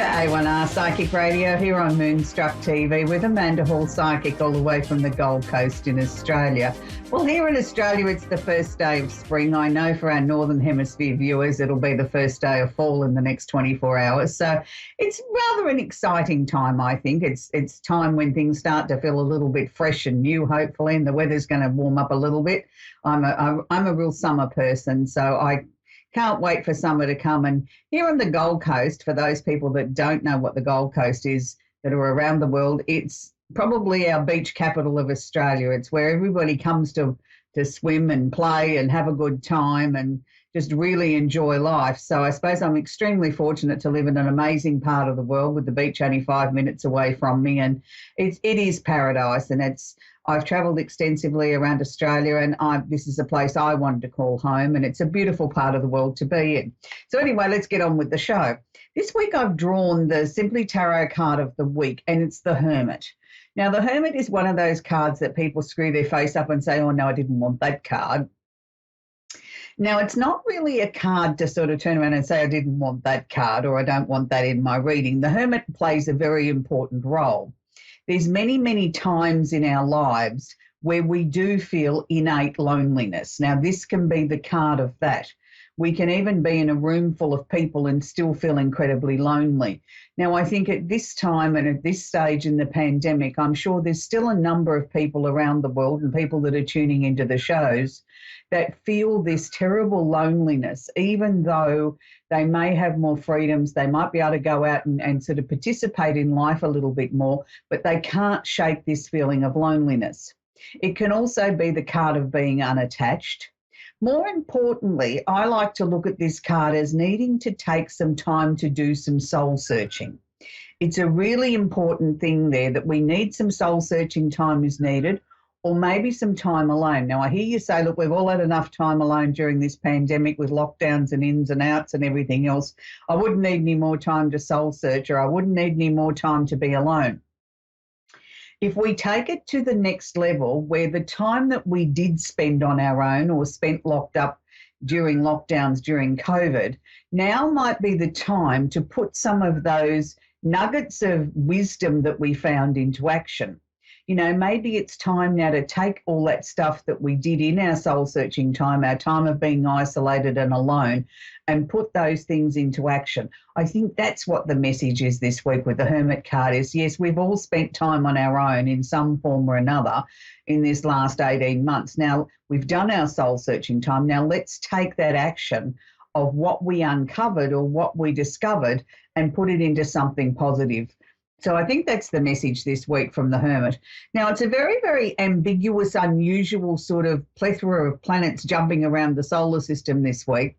to A1R Psychic Radio here on Moonstruck TV with Amanda Hall Psychic all the way from the Gold Coast in Australia. Well, here in Australia, it's the first day of spring. I know for our Northern Hemisphere viewers, it'll be the first day of fall in the next 24 hours. So it's rather an exciting time, I think. It's time when things start to feel a little bit fresh and new, hopefully, and the weather's going to warm up a little bit. I'm a real summer person, so I can't wait for summer to come. And here on the Gold Coast, for those people that don't know what the Gold Coast is, that are around the world, it's probably our beach capital of Australia. It's where everybody comes to swim and play and have a good time and just really enjoy life. So I suppose I'm extremely fortunate to live in an amazing part of the world with the beach only 5 minutes away from me. And it is paradise. And I've travelled extensively around Australia, and this is a place I wanted to call home, and it's a beautiful part of the world to be in. So anyway, let's get on with the show. This week I've drawn the Simply Tarot card of the week, and it's the Hermit. Now, the Hermit is one of those cards that people screw their face up and say, oh, no, I didn't want that card. Now, it's not really a card to sort of turn around and say, I didn't want that card or I don't want that in my reading. The Hermit plays a very important role. There's many, many times in our lives where we do feel innate loneliness. Now, this can be the card of that. We can even be in a room full of people and still feel incredibly lonely. Now, I think at this time and at this stage in the pandemic, I'm sure there's still a number of people around the world and people that are tuning into the shows that feel this terrible loneliness, even though they may have more freedoms, they might be able to go out and sort of participate in life a little bit more, but they can't shake this feeling of loneliness. It can also be the card of being unattached. More importantly, I like to look at this card as needing to take some time to do some soul searching. It's a really important thing there that we need some soul searching time is needed, or maybe some time alone. Now, I hear you say, look, we've all had enough time alone during this pandemic with lockdowns and ins and outs and everything else. I wouldn't need any more time to soul search, or I wouldn't need any more time to be alone. If we take it to the next level, where the time that we did spend on our own or spent locked up during lockdowns during COVID, now might be the time to put some of those nuggets of wisdom that we found into action. You know, maybe it's time now to take all that stuff that we did in our soul-searching time, our time of being isolated and alone, and put those things into action. I think that's what the message is this week with the Hermit card is, yes, we've all spent time on our own in some form or another in this last 18 months. Now, we've done our soul-searching time. Now, let's take that action of what we uncovered or what we discovered and put it into something positive. So I think that's the message this week from the Hermit. Now, it's a very, very ambiguous, unusual sort of plethora of planets jumping around the solar system this week.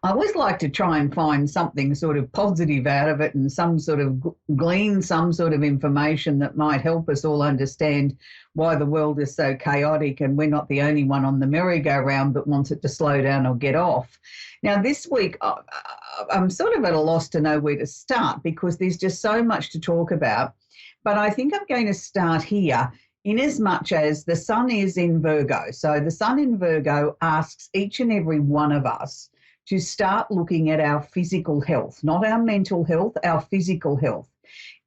I always like to try and find something sort of positive out of it and some sort of glean some sort of information that might help us all understand why the world is so chaotic and we're not the only one on the merry-go-round that wants it to slow down or get off. Now, this week, I'm sort of at a loss to know where to start because there's just so much to talk about. But I think I'm going to start here in as much as the sun is in Virgo. So the sun in Virgo asks each and every one of us to start looking at our physical health, not our mental health, our physical health.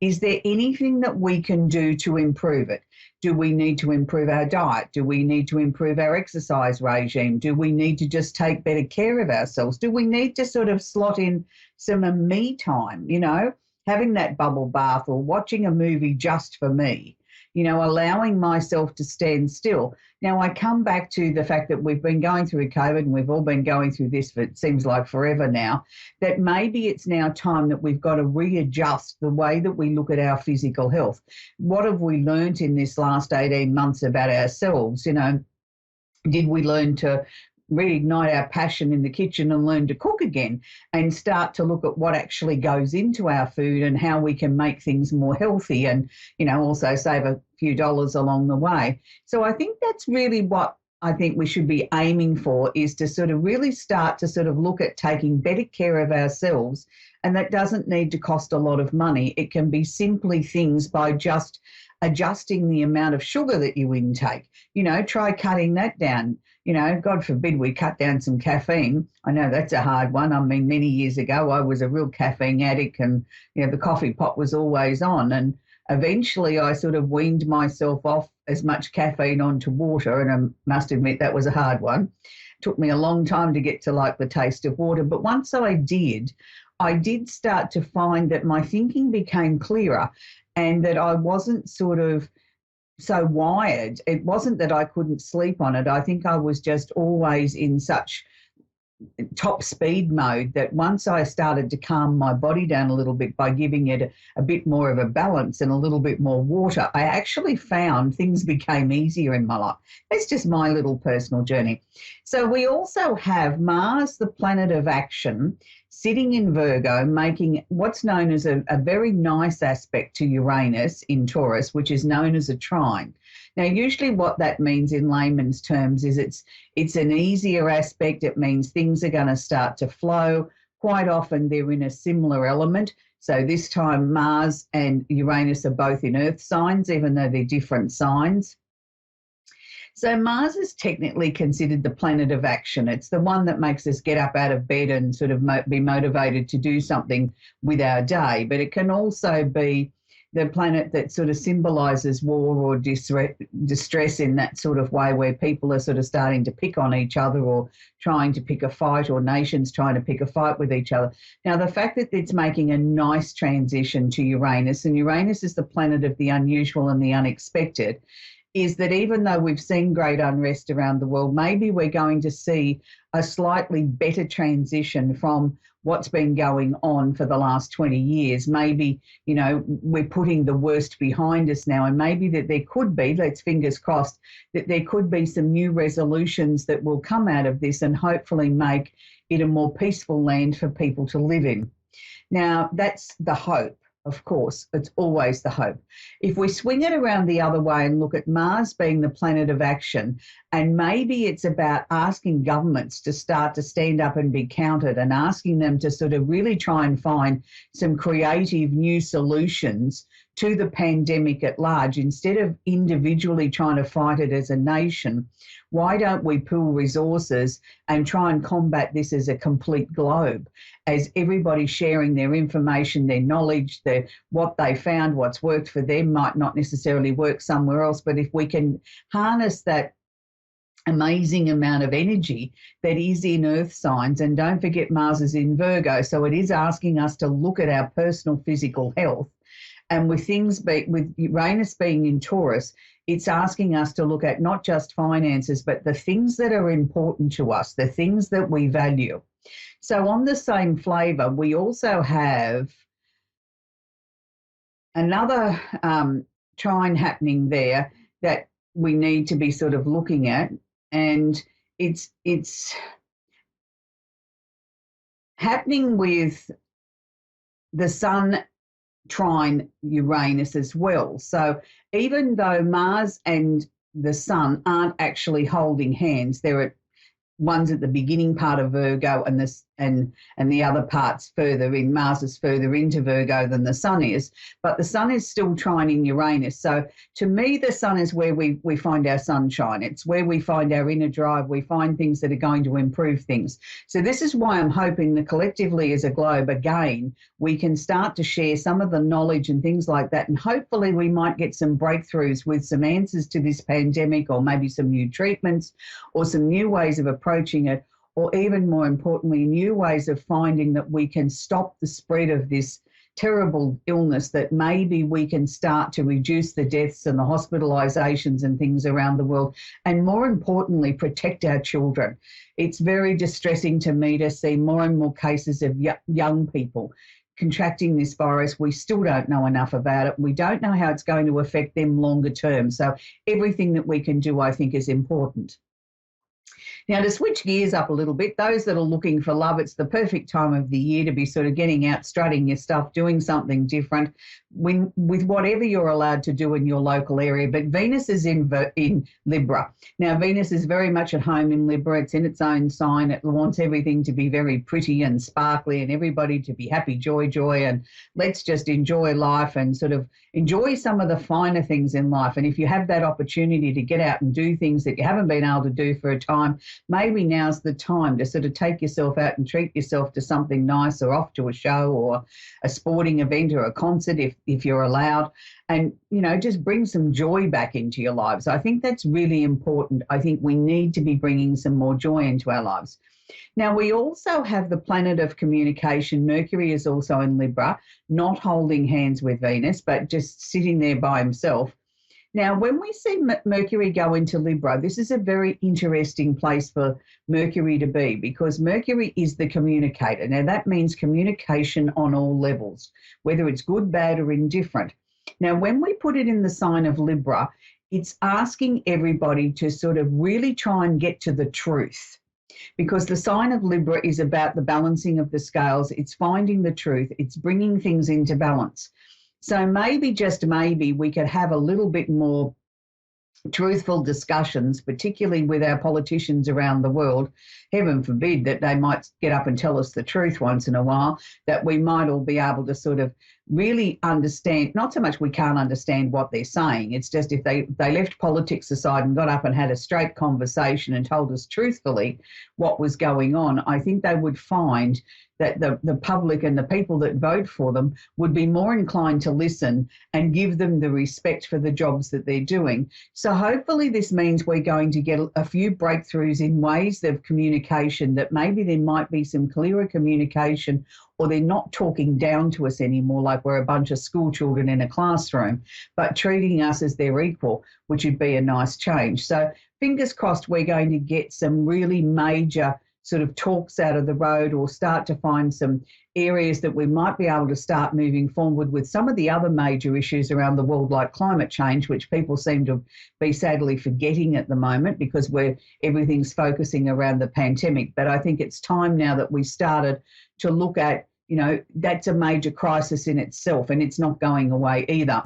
Is there anything that we can do to improve it? Do we need to improve our diet? Do we need to improve our exercise regime? Do we need to just take better care of ourselves? Do we need to sort of slot in some me time, you know, having that bubble bath or watching a movie just for me? You know, allowing myself to stand still. Now, I come back to the fact that we've been going through COVID and we've all been going through this for it seems like forever now, that maybe it's now time that we've got to readjust the way that we look at our physical health. What have we learnt in this last 18 months about ourselves? You know, did we learn to reignite our passion in the kitchen and learn to cook again and start to look at what actually goes into our food and how we can make things more healthy and, you know, also save a few dollars along the way. So I think that's really what I think we should be aiming for, is to sort of really start to sort of look at taking better care of ourselves. And that doesn't need to cost a lot of money. It can be simply things by just adjusting the amount of sugar that you intake. Try cutting that down. God forbid we cut down some caffeine. I know that's a hard one. I mean, many years ago, I was a real caffeine addict, and, the coffee pot was always on. And eventually I sort of weaned myself off as much caffeine onto water. And I must admit that was a hard one. It took me a long time to get to like the taste of water. But once I did start to find that my thinking became clearer and that I wasn't sort of so wired. It wasn't that I couldn't sleep on it. I think I was just always in such top speed mode that once I started to calm my body down a little bit by giving it a bit more of a balance and a little bit more water, I actually found things became easier in my life. It's just my little personal journey. So we also have Mars, the planet of action, sitting in Virgo, making what's known as a very nice aspect to Uranus in Taurus, which is known as a trine. Now, usually what that means in layman's terms is it's an easier aspect. It means things are going to start to flow. Quite often they're in a similar element. So this time Mars and Uranus are both in earth signs, even though they're different signs. So Mars is technically considered the planet of action. It's the one that makes us get up out of bed and sort of be motivated to do something with our day. But it can also be the planet that sort of symbolises war or distress in that sort of way, where people are sort of starting to pick on each other or trying to pick a fight, or nations trying to pick a fight with each other. Now, the fact that it's making a nice transition to Uranus, and Uranus is the planet of the unusual and the unexpected, is that even though we've seen great unrest around the world, maybe we're going to see a slightly better transition from what's been going on for the last 20 years. Maybe, we're putting the worst behind us now, and maybe that there could be, let's fingers crossed, that there could be some new resolutions that will come out of this and hopefully make it a more peaceful land for people to live in. Now, that's the hope. Of course, it's always the hope. If we swing it around the other way and look at Mars being the planet of action, and maybe it's about asking governments to start to stand up and be counted, and asking them to sort of really try and find some creative new solutions to the pandemic at large, instead of individually trying to fight it as a nation. Why don't we pool resources and try and combat this as a complete globe, as everybody sharing their information, their knowledge, what they found, what's worked for them might not necessarily work somewhere else. But if we can harness that amazing amount of energy that is in earth signs, and don't forget Mars is in Virgo, so it is asking us to look at our personal physical health. And with Uranus being in Taurus, it's asking us to look at not just finances, but the things that are important to us, the things that we value. So on the same flavour, we also have another trine happening there that we need to be sort of looking at, and it's happening with the Sun trine Uranus as well. So even though Mars and the Sun aren't actually holding hands, one's at the beginning part of Virgo, and the other part's further in. Mars is further into Virgo than the Sun is, but the Sun is still trining Uranus. So to me, the Sun is where we find our sunshine. It's where we find our inner drive. We find things that are going to improve things. So this is why I'm hoping that collectively as a globe, again, we can start to share some of the knowledge and things like that, and hopefully we might get some breakthroughs with some answers to this pandemic, or maybe some new treatments, or some new ways of approaching it, or even more importantly, new ways of finding that we can stop the spread of this terrible illness, that maybe we can start to reduce the deaths and the hospitalizations and things around the world, and more importantly, protect our children. It's very distressing to me to see more and more cases of young people contracting this virus. We still don't know enough about it. We don't know how it's going to affect them longer term. So everything that we can do, I think, is important. Now, to switch gears up a little bit, those that are looking for love, it's the perfect time of the year to be sort of getting out, strutting your stuff, doing something different with whatever you're allowed to do in your local area. But Venus is in Libra. Now, Venus is very much at home in Libra. It's in its own sign. It wants everything to be very pretty and sparkly and everybody to be happy, joy, and let's just enjoy life and sort of enjoy some of the finer things in life. And if you have that opportunity to get out and do things that you haven't been able to do for a time, maybe now's the time to sort of take yourself out and treat yourself to something nice, or off to a show or a sporting event or a concert if you're allowed, and, you know, just bring some joy back into your lives. I think that's really important. I think we need to be bringing some more joy into our lives. Now, we also have the planet of communication. Mercury is also in Libra, not holding hands with Venus, but just sitting there by himself. Now, when we see Mercury go into Libra, this is a very interesting place for Mercury to be, because Mercury is the communicator. Now, that means communication on all levels, whether it's good, bad, or indifferent. Now, when we put it in the sign of Libra, it's asking everybody to sort of really try and get to the truth, because the sign of Libra is about the balancing of the scales. It's finding the truth. It's bringing things into balance. So maybe, just maybe, we could have a little bit more truthful discussions, particularly with our politicians around the world. Heaven forbid that they might get up and tell us the truth once in a while, that we might all be able to sort of really understand, not so much we can't understand what they're saying, it's just if they left politics aside and got up and had a straight conversation and told us truthfully what was going on, I think they would find that the public and the people that vote for them would be more inclined to listen and give them the respect for the jobs that they're doing. So hopefully this means we're going to get a few breakthroughs in ways of communication, that maybe there might be some clearer communication, or they're not talking down to us anymore like we're a bunch of school children in a classroom, but treating us as their equal, which would be a nice change. So fingers crossed we're going to get some really major sort of talks out of the road, or start to find some areas that we might be able to start moving forward with some of the other major issues around the world, like climate change, which people seem to be sadly forgetting at the moment because everything's focusing around the pandemic. But I think it's time now that we started to look at, you know, that's a major crisis in itself, and it's not going away either.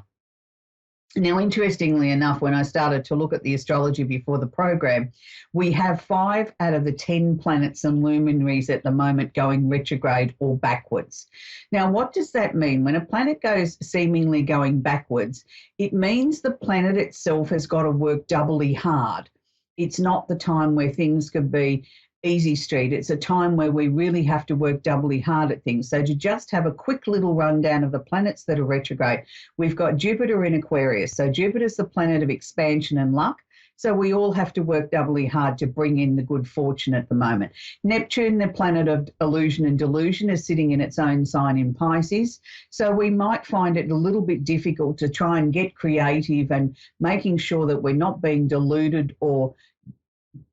Now, interestingly enough, when I started to look at the astrology before the program, we have 5 out of the 10 planets and luminaries at the moment going retrograde or backwards. Now, what does that mean? When a planet goes seemingly going backwards, it means the planet itself has got to work doubly hard. It's not the time where things could be easy street. It's a time where we really have to work doubly hard at things. So to just have a quick little rundown of the planets that are retrograde, we've got Jupiter in Aquarius. So Jupiter's the planet of expansion and luck. So we all have to work doubly hard to bring in the good fortune at the moment. Neptune, the planet of illusion and delusion, is sitting in its own sign in Pisces. So we might find it a little bit difficult to try and get creative and making sure that we're not being deluded or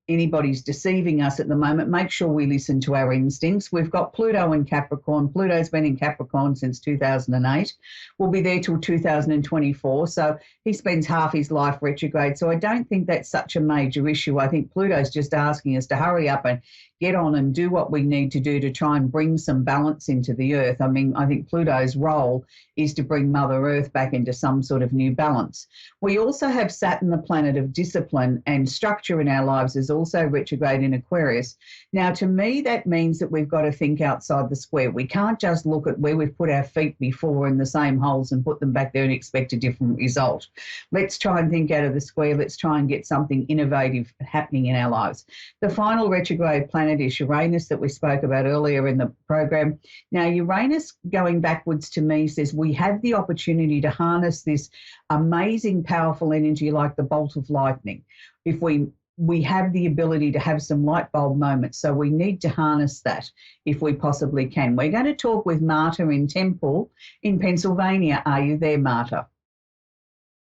anybody's deceiving us at the moment. Make sure we listen to our instincts. We've got Pluto in Capricorn. Pluto's been in Capricorn since 2008. We'll be there till 2024. So he spends half his life retrograde. So I don't think that's such a major issue. I think Pluto's just asking us to hurry up and get on and do what we need to do to try and bring some balance into the earth. I mean, I think Pluto's role is to bring Mother Earth back into some sort of new balance. We also have Saturn, the planet of discipline and structure in our lives, is also retrograde in Aquarius. Now, to me, that means that we've got to think outside the square. We can't just look at where we've put our feet before in the same holes and put them back there and expect a different result. Let's try and think out of the square. Let's try and get something innovative happening in our lives. The final retrograde planet is Uranus, that we spoke about earlier in the program. Now, Uranus going backwards to me says we have the opportunity to harness this amazing, powerful energy like the bolt of lightning. If we have the ability to have some light bulb moments, so we need to harness that if we possibly can. We're going to talk with Marta in Temple in Pennsylvania. Are you there, Marta?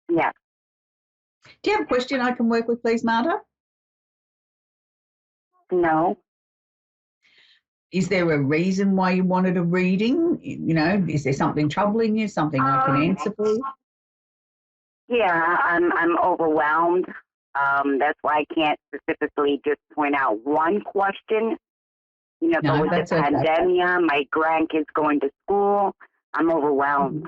Yeah. Do you have a question I can work with, please, Marta? No. Is there a reason why you wanted a reading? You know, is there something troubling you, something I can answer for you? Yeah, I'm overwhelmed. That's why I can't specifically just point out one question. But No, with the that's okay. pandemic, my grandkids going to school, I'm overwhelmed.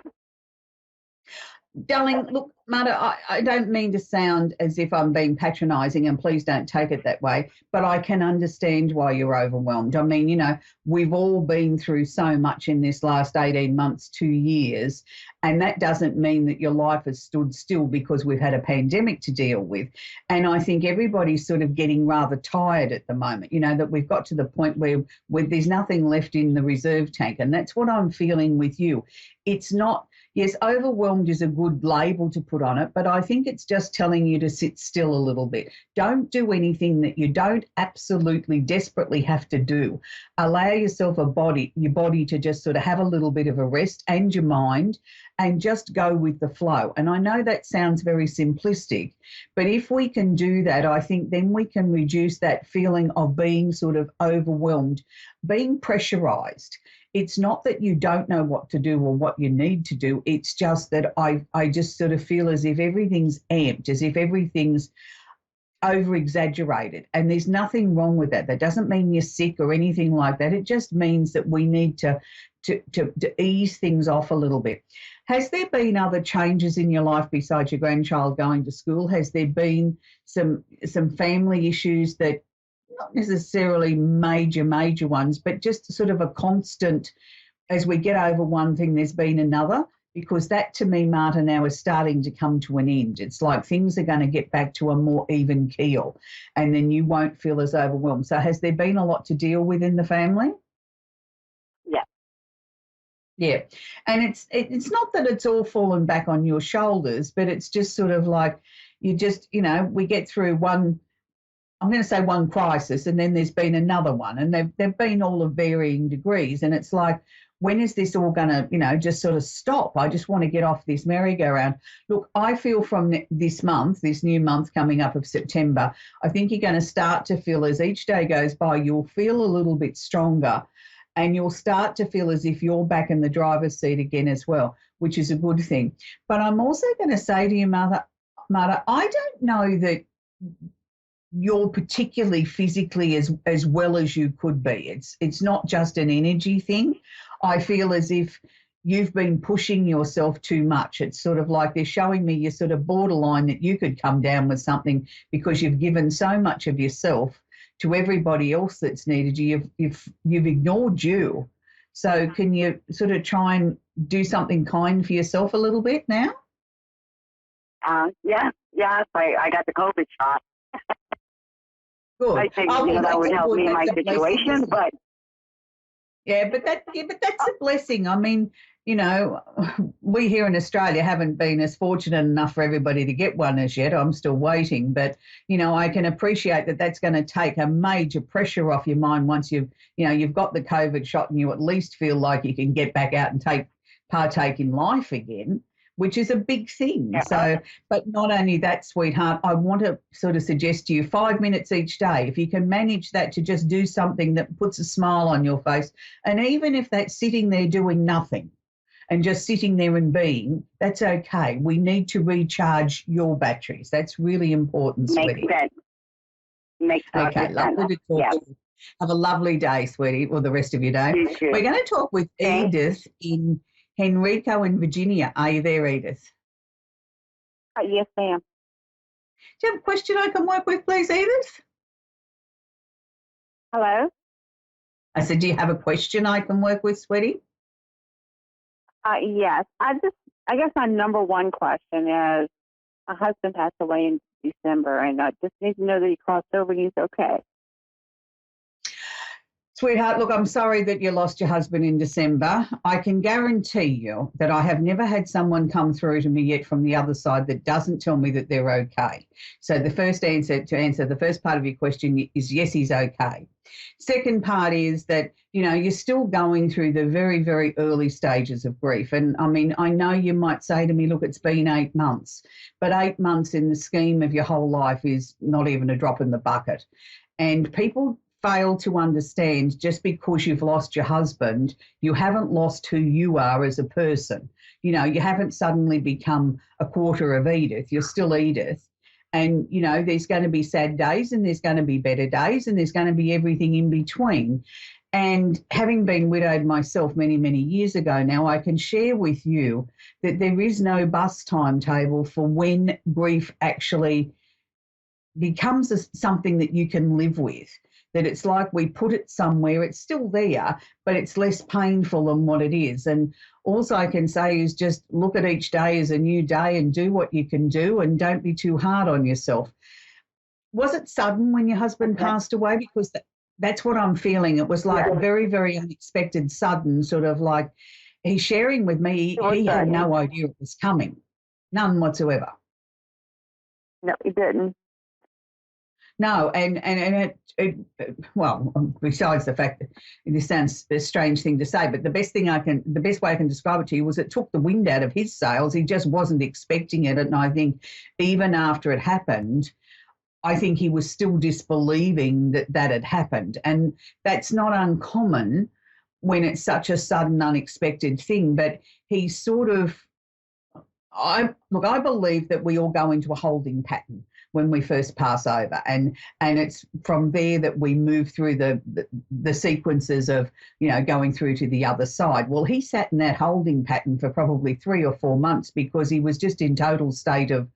Darling, look, Marta, I don't mean to sound as if I'm being patronising, and please don't take it that way, but I can understand why you're overwhelmed. I mean, we've all been through so much in this last 18 months, 2 years, and that doesn't mean that your life has stood still because we've had a pandemic to deal with. And I think everybody's sort of getting rather tired at the moment, that we've got to the point where there's nothing left in the reserve tank, and that's what I'm feeling with you. It's not... Yes, overwhelmed is a good label to put on it, but I think it's just telling you to sit still a little bit. Don't do anything that you don't absolutely desperately have to do. Allow yourself your body to just sort of have a little bit of a rest, and your mind, and just go with the flow. And I know that sounds very simplistic, but if we can do that, I think then we can reduce that feeling of being sort of overwhelmed, being pressurized. It's not that you don't know what to do or what you need to do. It's just that I just sort of feel as if everything's amped, as if everything's over-exaggerated. And there's nothing wrong with that. That doesn't mean you're sick or anything like that. It just means that we need to ease things off a little bit. Has there been other changes in your life besides your grandchild going to school? Has there been some family issues that, not necessarily major ones, but just sort of a constant, as we get over one thing, there's been another? Because that, to me, Marta, now is starting to come to an end. It's like things are going to get back to a more even keel, and then you won't feel as overwhelmed. So has there been a lot to deal with in the family? Yeah. Yeah. And it's not that it's all fallen back on your shoulders, but it's just sort of like we get through one, I'm going to say one crisis, and then there's been another one, and they've been all of varying degrees. And it's like, when is this all going to, just sort of stop? I just want to get off this merry-go-round. Look, I feel from this month, this new month coming up of September, I think you're going to start to feel, as each day goes by, you'll feel a little bit stronger, and you'll start to feel as if you're back in the driver's seat again as well, which is a good thing. But I'm also going to say to you, Marta, I don't know that you're particularly physically as well as you could be. It's not just an energy thing. I feel as if you've been pushing yourself too much. It's sort of like they're showing me you're sort of borderline that you could come down with something because you've given so much of yourself to everybody else that's needed you. You've ignored you. So can you sort of try and do something kind for yourself a little bit now? Yeah. I got the COVID shot. Good. I think that would help me in my situation, but but that's a blessing. I mean, we here in Australia haven't been as fortunate enough for everybody to get one as yet. I'm still waiting, but I can appreciate that that's going to take a major pressure off your mind once you've got the COVID shot, and you at least feel like you can get back out and partake in life again, which is a big thing. Yeah. So, but not only that, sweetheart, I want to sort of suggest to you 5 minutes each day, if you can manage that, to just do something that puts a smile on your face. And even if that's sitting there doing nothing and just sitting there and being, that's okay. We need to recharge your batteries. That's really important, sweetie. Makes sense. Okay, lovely to talk to you. Have a lovely day, sweetie, or the rest of your day. You too. We're going to talk with Edith in Henrico in Virginia. Are you there, Edith? Yes, ma'am. Do you have a question I can work with, please, Edith? Hello? I said, do you have a question I can work with, sweetie? Yes. I guess my number one question is, my husband passed away in December, and I just need to know that he crossed over and he's okay. Sweetheart, look, I'm sorry that you lost your husband in December. I can guarantee you that I have never had someone come through to me yet from the other side that doesn't tell me that they're okay. So the first answer the first part of your question is yes, he's okay. Second part is that, you're still going through the very, very early stages of grief. And I mean, I know you might say to me, look, it's been 8 months, but 8 months in the scheme of your whole life is not even a drop in the bucket. And people fail to understand, just because you've lost your husband, you haven't lost who you are as a person. You haven't suddenly become a quarter of Edith. You're still Edith. And, you know, there's going to be sad days and there's going to be better days and there's going to be everything in between. And having been widowed myself many, many years ago now, I can share with you that there is no bus timetable for when grief actually becomes something that you can live with, that it's like we put it somewhere, it's still there, but it's less painful than what it is. And all I can say is just look at each day as a new day and do what you can do and don't be too hard on yourself. Was it sudden when your husband passed away? Because that's what I'm feeling. It was like very, very unexpected, sudden, sort of like he's sharing with me, he had no idea it was coming, none whatsoever. No, he didn't. No, and well, besides the fact that this sounds a strange thing to say, but the best way I can describe it to you was it took the wind out of his sails. He just wasn't expecting it. And I think even after it happened, I think he was still disbelieving that had happened. And that's not uncommon when it's such a sudden, unexpected thing. But he sort of, I believe that we all go into a holding pattern when we first pass over, and it's from there that we move through the sequences of, you know, going through to the other side. Well, he sat in that holding pattern for probably 3 or 4 months because he was just in total state of,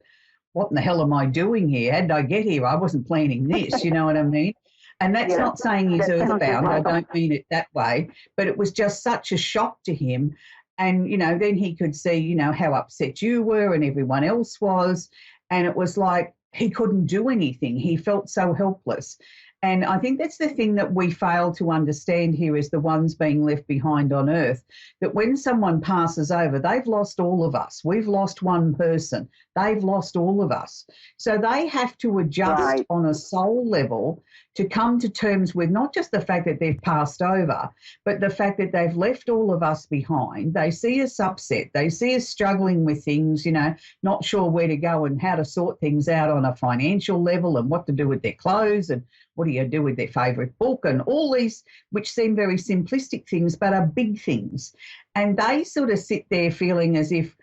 what in the hell am I doing here? How did I get here? I wasn't planning this, you know what I mean? And that's not saying he's earthbound. I don't mean it that way, but it was just such a shock to him. And, you know, then he could see, you know, how upset you were and everyone else was. And it was like he couldn't do anything. He felt so helpless. And I think that's the thing that we fail to understand here as the ones being left behind on earth, that when someone passes over, they've lost all of us. We've lost one person. They've lost all of us. So they have to adjust on a soul level to come to terms with not just the fact that they've passed over, but the fact that they've left all of us behind. They see us upset. They see us struggling with things, you know, not sure where to go and how to sort things out on a financial level and what to do with their clothes and what do you do with their favourite book and all these, which seem very simplistic things, but are big things. And they sort of sit there feeling as if,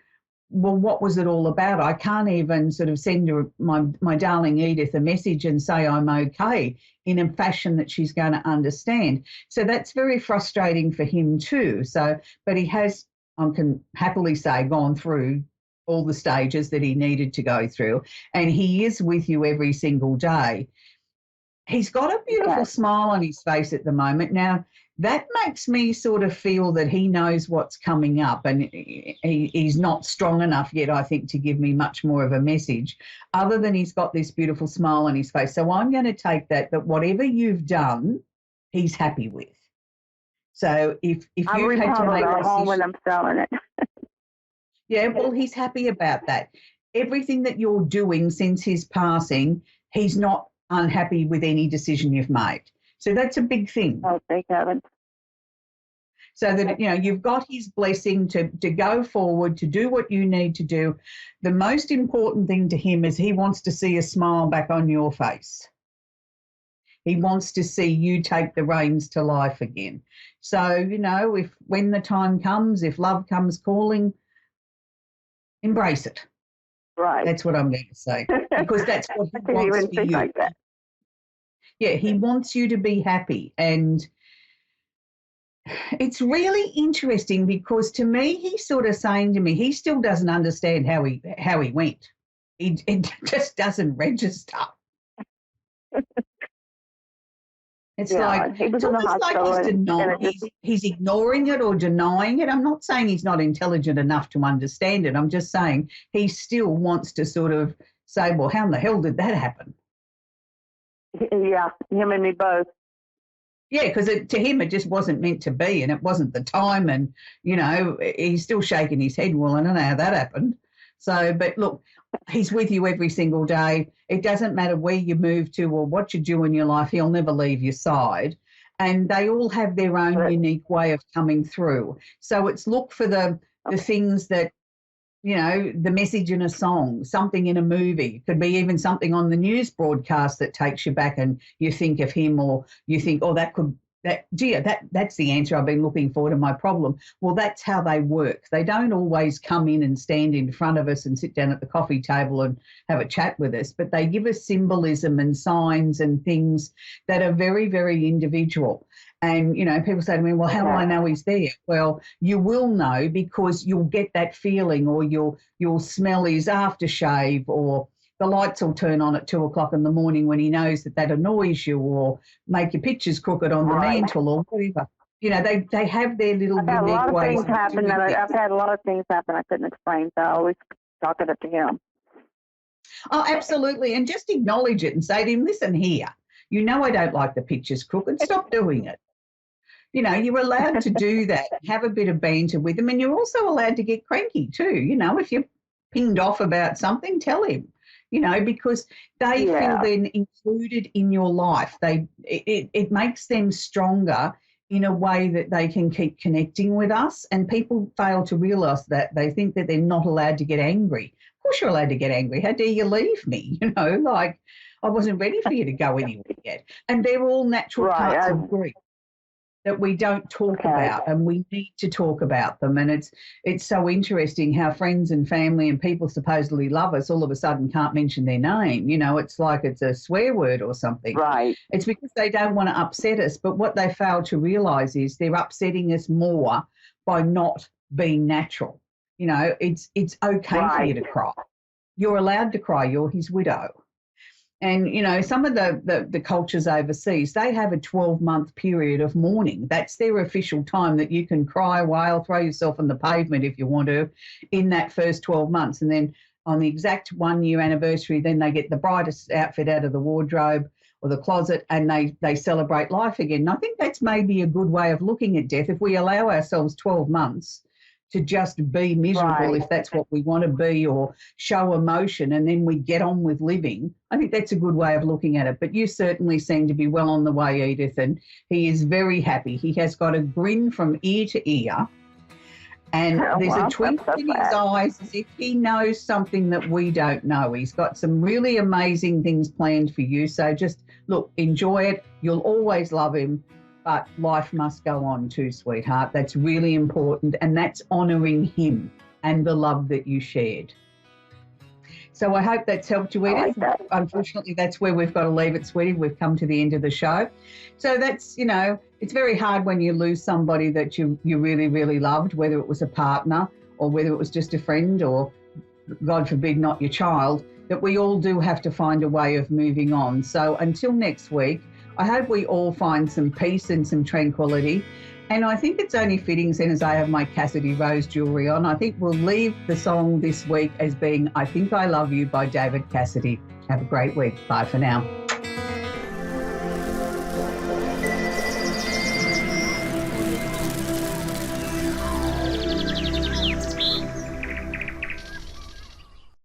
well, what was it all about? I can't even sort of send her, my darling Edith, a message and say I'm okay in a fashion that she's going to understand. So that's very frustrating for him too. So, but he has, I can happily say, gone through all the stages that he needed to go through, and he is with you every single day. He's got a beautiful smile on his face at the moment. Now, that makes me sort of feel that he knows what's coming up, and he's not strong enough yet, I think, to give me much more of a message other than he's got this beautiful smile on his face. So I'm going to take that whatever you've done, he's happy with. So if you've had to make a home when I'm selling it. Yeah, well, he's happy about that. Everything that you're doing since his passing, he's not unhappy with any decision you've made. So that's a big thing. Oh, thank heaven. So that, you know, you've got his blessing to go forward, to do what you need to do. The most important thing to him is he wants to see a smile back on your face. He wants to see you take the reins to life again. So, you know, when the time comes, if love comes calling, embrace it. Right. That's what I'm going to say, because that's what he wants for you. Like that. Yeah, he wants you to be happy. And it's really interesting because to me, he's sort of saying to me, he still doesn't understand how he went. It just doesn't register. It's like it's almost like he's ignoring it or denying it. I'm not saying he's not intelligent enough to understand it. I'm just saying he still wants to sort of say, well, how in the hell did that happen? Yeah, him and me both. Yeah, because to him it just wasn't meant to be, and it wasn't the time, and, you know, he's still shaking his head. Well, I don't know how that happened. So, but look, he's with you every single day. It doesn't matter where you move to or what you do in your life. He'll never leave your side. And they all have their own unique way of coming through. So it's look for the things that, you know, the message in a song, something in a movie. It could be even something on the news broadcast that takes you back and you think of him, or you think, oh, that could That's the answer I've been looking for to my problem. Well, that's how they work. They don't always come in and stand in front of us and sit down at the coffee table and have a chat with us, but they give us symbolism and signs and things that are very, very individual. And, people say to me, well, how do I know he's there? Well, you will know because you'll get that feeling, or you'll smell his aftershave, or the lights will turn on at 2:00 in the morning when he knows that annoys you, or make your pictures crooked on the mantle, or whatever. They have their little I've had a unique lot of ways. things happen I've had a lot of things happen I couldn't explain, so I always talk it up to him. Oh, absolutely. And just acknowledge it and say to him, listen here, I don't like the pictures crooked. Stop doing it. You're allowed to do that, have a bit of banter with him, and you're also allowed to get cranky too. If you're pinged off about something, tell him, because they feel then included in your life. It makes them stronger in a way that they can keep connecting with us, and people fail to realise that. They think that they're not allowed to get angry. Of course you're allowed to get angry. How dare you leave me? Like I wasn't ready for you to go anywhere yet. And they're all natural parts of grief that we don't talk about, and we need to talk about them. And it's so interesting how friends and family and people supposedly love us all of a sudden can't mention their name. It's like it's a swear word or something. Right. It's because they don't want to upset us. But what they fail to realise is they're upsetting us more by not being natural. It's okay for you to cry. You're allowed to cry. You're his widow. And, some of the cultures overseas, they have a 12-month period of mourning. That's their official time that you can cry, wail, throw yourself on the pavement if you want to in that first 12 months. And then on the exact 1-year anniversary, then they get the brightest outfit out of the wardrobe or the closet, and they celebrate life again. And I think that's maybe a good way of looking at death. If we allow ourselves 12 months to just be miserable, if that's what we want to be, or show emotion, and then we get on with living, I think that's a good way of looking at it. But you certainly seem to be well on the way, Edith, and he is very happy. He has got a grin from ear to ear, and there's a twinkle in his eyes as if he knows something that we don't know. He's got some really amazing things planned for you. So just, look, enjoy it. You'll always love him. But life must go on too, sweetheart. That's really important, and that's honouring him and the love that you shared. So I hope that's helped you, Edith. Unfortunately, that's where we've got to leave it, sweetie. We've come to the end of the show. So that's, it's very hard when you lose somebody that you really, really loved, whether it was a partner or whether it was just a friend or, God forbid, not your child, that we all do have to find a way of moving on. So until next week, I hope we all find some peace and some tranquility. And I think it's only fitting, seeing as I have my Cassidy Rose jewellery on, I think we'll leave the song this week as being I Think I Love You by David Cassidy. Have a great week. Bye for now.